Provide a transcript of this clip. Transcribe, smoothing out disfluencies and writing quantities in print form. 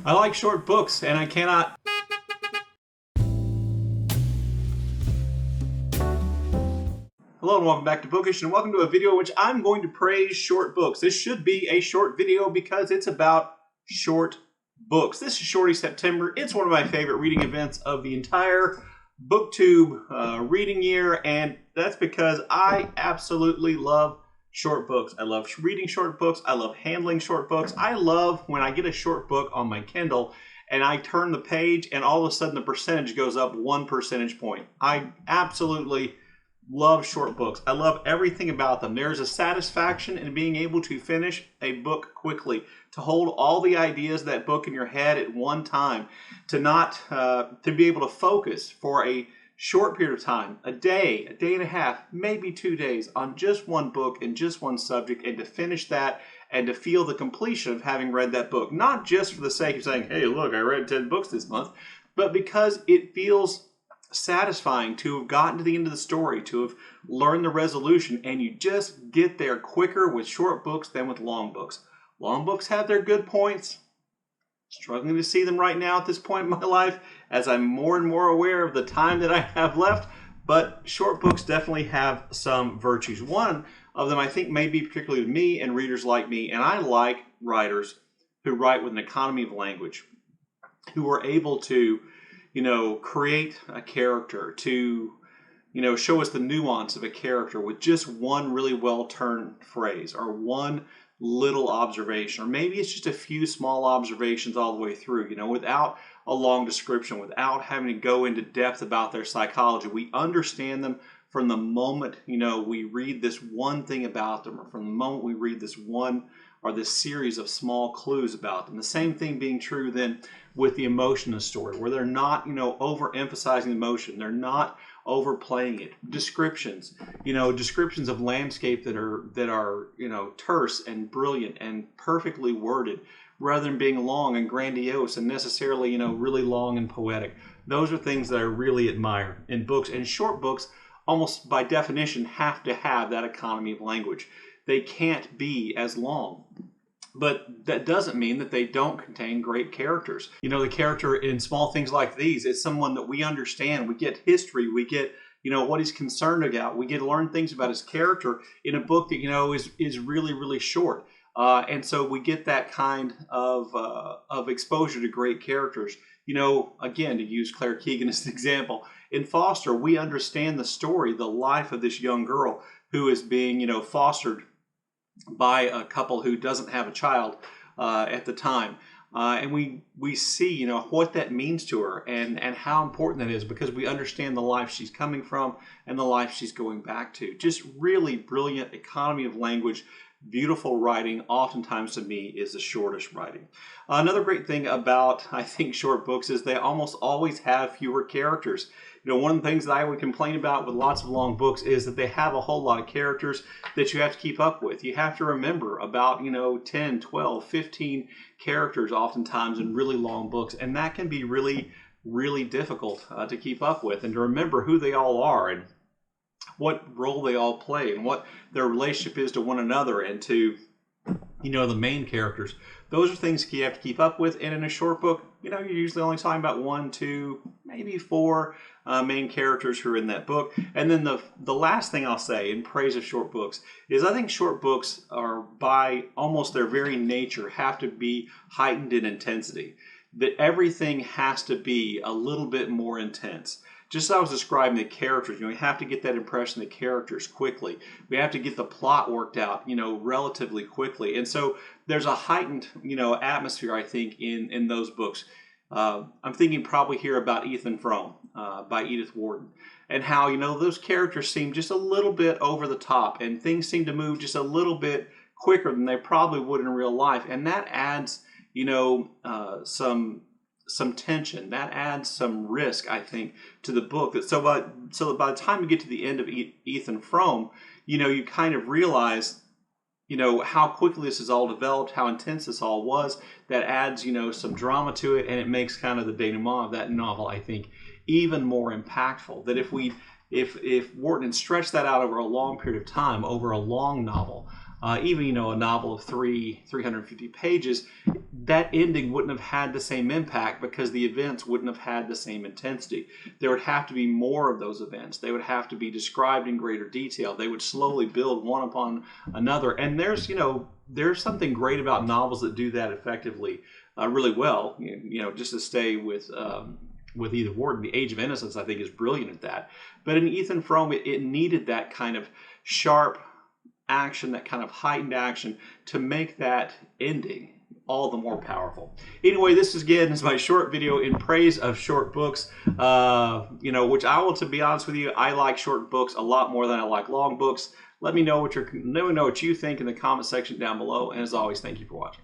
I like short books, and I cannot... Hello and welcome back to Bookish, and welcome to a video in which I'm going to praise short books. This should be a short video because it's about short books. This is Shorty September. It's one of my favorite reading events of the entire BookTube reading year, and that's because I absolutely love short books. I love reading short books. I love handling short books. I love when I get a short book on my Kindle and I turn the page and all of a sudden the percentage goes up 1 percentage point. I absolutely love short books. I love everything about them. There's a satisfaction in being able to finish a book quickly, to hold all the ideas of that book in your head at one time, to be able to focus for a short period of time, a day and a half, maybe 2 days on just one book and just one subject, and to finish that and to feel the completion of having read that book. Not just for the sake of saying, hey, look, I read 10 books this month, but because it feels satisfying to have gotten to the end of the story, to have learned the resolution, and you just get there quicker with short books than with long books. Long books have their good points. Struggling to see them right now at this point in my life as I'm more and more aware of the time that I have left, but short books definitely have some virtues. One of them I think may be particularly to me and readers like me, and I like writers who write with an economy of language, who are able to create a character, to, show us the nuance of a character with just one really well-turned phrase or one little observation, or maybe it's just a few small observations all the way through, without a long description, without having to go into depth about their psychology. We understand them from the moment, we read this one thing about them, or from the moment we read this one or this series of small clues about them. The same thing being true then with the emotion of the story, where they're not, overemphasizing the emotion. They're not overplaying it. Descriptions, descriptions of landscape that are terse and brilliant and perfectly worded, rather than being long and grandiose and necessarily, really long and poetic. Those are things that I really admire in books. And short books, almost by definition, have to have that economy of language. They can't be as long. But that doesn't mean that they don't contain great characters. The character in small things like these is someone that we understand. We get history. We get, what he's concerned about. We get to learn things about his character in a book that, is really, really short. And so we get that kind of exposure to great characters. Again, to use Claire Keegan as an example, in Foster, we understand the story, the life of this young girl who is being, fostered by a couple who doesn't have a child at the time. And we see, what that means to her and how important that is, because we understand the life she's coming from and the life she's going back to. Just really brilliant economy of language, beautiful writing. Oftentimes to me is the shortest writing. Another great thing about, I think, short books is they almost always have fewer characters. One of the things that I would complain about with lots of long books is that they have a whole lot of characters that you have to keep up with. You have to remember about, 10, 12, 15 characters oftentimes in really long books. And that can be really, really difficult to keep up with, and to remember who they all are and what role they all play and what their relationship is to one another and to, the main characters. Those are things you have to keep up with. And in a short book, you're usually only talking about 1, 2, maybe 4 main characters who are in that book. And then the last thing I'll say in praise of short books is I think short books are, by almost their very nature, have to be heightened in intensity. That everything has to be a little bit more intense. Just as I was describing the characters, we have to get that impression of the characters quickly. We have to get the plot worked out, relatively quickly. And so there's a heightened, atmosphere, I think, in those books. I'm thinking probably here about Ethan Frome by Edith Wharton, and how, those characters seem just a little bit over the top, and things seem to move just a little bit quicker than they probably would in real life. And that adds, some tension, that adds some risk, I think, to the book. So that by the time you get to the end of Ethan Frome, you kind of realize, how quickly this is all developed, how intense this all was. That adds, some drama to it, and it makes kind of the denouement of that novel, I think, even more impactful. That if Wharton had stretched that out over a long period of time, over a long novel, even, you know, a novel of 350 pages, that ending wouldn't have had the same impact because the events wouldn't have had the same intensity. There would have to be more of those events. They would have to be described in greater detail. They would slowly build one upon another. And there's, you know, there's something great about novels that do that effectively, really well. You know, just to stay with Edith Wharton, The Age of Innocence, I think, is brilliant at that. But in Ethan Frome, it needed that kind of sharp action, that kind of heightened action to make that ending all the more powerful. Anyway, this is my short video in praise of short books, you know, which to be honest with you, I like short books a lot more than I like long books. Let me know what you think in the comment section down below. And as always, thank you for watching.